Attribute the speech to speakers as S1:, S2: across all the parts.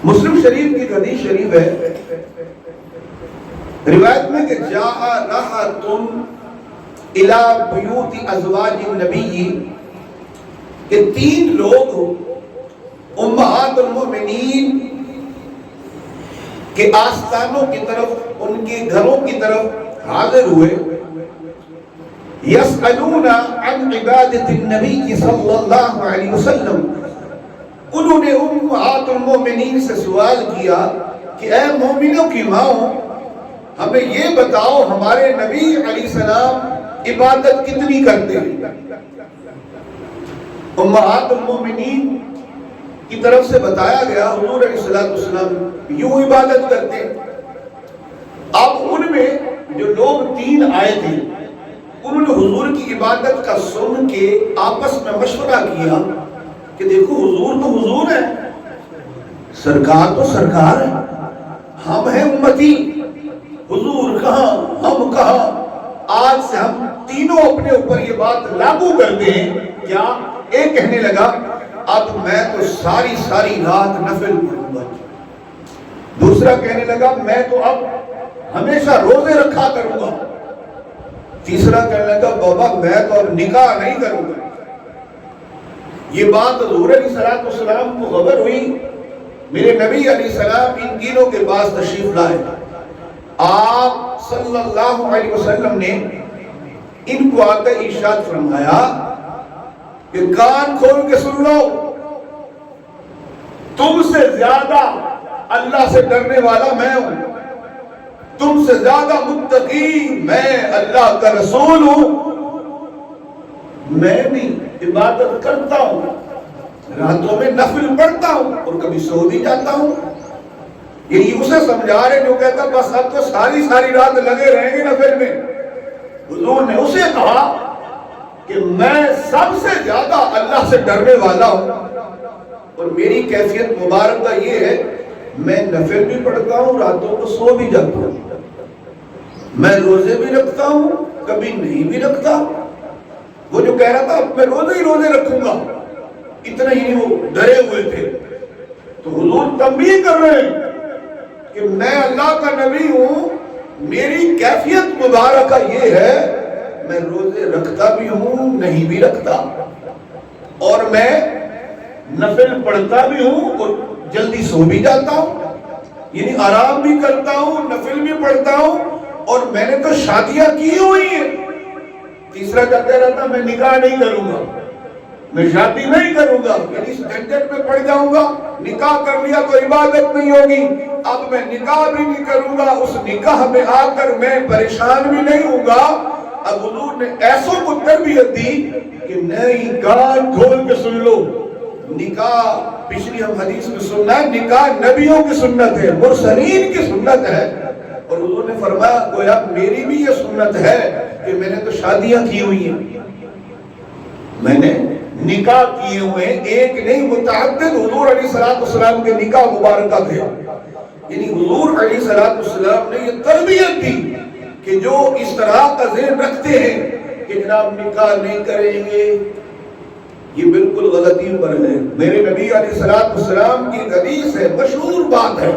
S1: مسلم شریف کی حدیث شریف ہے، روایت میں کہ جاء رحۃ الی بیوت ازواج النبی، کہ 3 لوگ امہات المؤمنین کے آستانوں کی طرف، ان کے گھروں کی طرف حاضر ہوئے، یسألون عن عبادت النبی صلی اللہ علیہ وسلم، انہوں نے امہات المؤمنین سے سوال کیا کہ اے مومنوں کی ماں، ہمیں یہ بتاؤ ہمارے نبی علیہ السلام عبادت کتنی کرتے ہیں؟ امہات المؤمنین کی طرف سے بتایا گیا حضور علیہ السلام یوں عبادت کرتے ہیں۔ اب ان میں جو لوگ 3 آئے تھے، انہوں نے حضور کی عبادت کا سن کے آپس میں مشورہ کیا کہ دیکھو حضور تو حضور ہے، سرکار تو سرکار ہے، ہم ہیں امتی، حضور کہاں ہم کہاں، آج سے ہم تینوں اپنے اوپر یہ بات لاگو کرتے ہیں۔ کیا؟ ایک کہنے لگا اب میں تو ساری رات نفل پڑھوں گا، دوسرا کہنے لگا میں تو اب ہمیشہ روزے رکھا کروں گا، تیسرا کہنے لگا بابا میں تو اب نکاح نہیں کروں گا۔ یہ بات حضور علیہ السلام کو خبر ہوئی، میرے نبی علیہ السلام ان تینوں کے پاس تشریف لائے، آپ صلی اللہ علیہ وسلم نے ان کو آ کر ارشاد فرمایا کہ کان کھول کے سن لو، تم سے زیادہ اللہ سے ڈرنے والا میں ہوں، تم سے زیادہ متقی میں اللہ کا رسول ہوں، میں بھی عبادت کرتا ہوں، راتوں میں نفل پڑھتا ہوں اور کبھی سو بھی جاتا ہوں۔ یہی اسے سمجھا رہے جو کہتا بس اب تو ساری رات لگے رہیں گے نفل میں۔ حضور نے اسے کہا کہ میں سب سے زیادہ اللہ سے ڈرنے والا ہوں، اور میری کیفیت مبارکہ یہ ہے میں نفل بھی پڑھتا ہوں، راتوں کو سو بھی جاتا ہوں، میں روزے بھی رکھتا ہوں، کبھی نہیں بھی رکھتا۔ وہ جو کہہ رہا تھا میں روزے رکھوں گا، اتنا ہی نہیں، وہ ڈرے ہوئے تھے۔ تو حضور تنبیہ کر رہے ہیں کہ میں اللہ کا نبی ہوں، میری کیفیت مبارکہ یہ ہے میں روزے رکھتا بھی ہوں، نہیں بھی رکھتا، اور میں نفل پڑھتا بھی ہوں اور جلدی سو بھی جاتا ہوں، یعنی آرام بھی کرتا ہوں، نفل بھی پڑھتا ہوں، اور میں نے تو شادیاں کی ہوئی ہیں۔ تیسرا کیا کہہ رہا تھا میں نکاح نہیں کروں گا، میں شادی نہیں کروں گا، یعنی اس جھنجٹ میں پڑ جاؤں گا، نکاح کر لیا تو عبادت نہیں ہوگی، اب میں نکاح بھی نہیں کروں گا، اس نکاح میں آ کر میں پریشان بھی نہیں ہوں گا۔ اب حضور نے ایسوں کو تربیت دی کہ نہیں، کان کھول کے سن لو، نکاح پچھلی ہم حدیث میں سننا ہے، نکاح نبیوں کی سنت ہے، مرسلین کی سنت ہے، اور حضور نے فرمایا گویا میری بھی یہ سنت ہے کہ میں نے تو شادیاں کی ہوئی ہیں، میں نے نکاح کیے ہوئے، ایک نہیں متعدد حضور علیہ السلام کے نکاح مبارکہ تھے۔ یعنی حضور علیہ السلام نے یہ تربیت دی کہ جو اس طرح کا ذہن رکھتے ہیں کہ جناب نکاح نہیں کریں گے، یہ بالکل غلطی پر ہے۔ میرے نبی علیہ السلام کی حدیث ہے، مشہور بات ہے،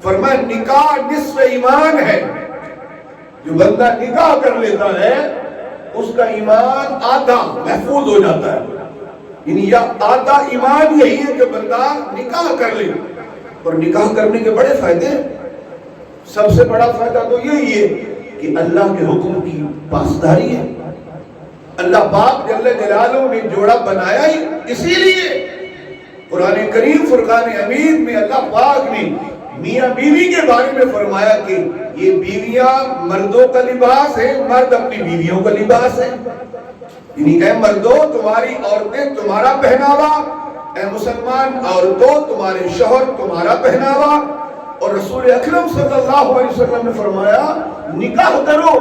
S1: فرمایا نکاح نصف ایمان ہے، جو بندہ نکاح کر لیتا ہے اس کا ایمان آدھا محفوظ ہو جاتا ہے، یعنی یہ آدھا ایمان یہی ہے کہ بندہ نکاح کر لے، اور نکاح کرنے کے بڑے فائدے ہیں۔ سب سے بڑا فائدہ تو یہی ہے کہ اللہ کے حکم کی پاسداری ہے، اللہ پاک جل جلالہ نے جوڑا بنایا ہی اسی لیے۔ قرآن کریم فرقان حمید میں اللہ پاک نے میاں بیوی کے بارے میں فرمایا کہ یہ بیویاں مردوں کا لباس ہے، مرد اپنی بیویوں کا لباس ہے، یعنی اے مردوں تمہاری عورتیں تمہارا پہناوا، اے مسلمان عورتوں تمہارے شوہر تمہارا پہناوا۔ اور رسول اکرم صلی اللہ علیہ وسلم نے فرمایا نکاح کرو،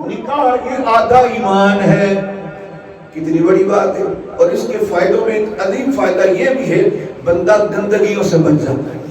S1: نکاح یہ آدھا ایمان ہے۔ کتنی بڑی بات ہے، اور اس کے فائدوں میں ایک عظیم فائدہ یہ بھی ہے بندہ گندگیوں سے بچ جاتا ہے۔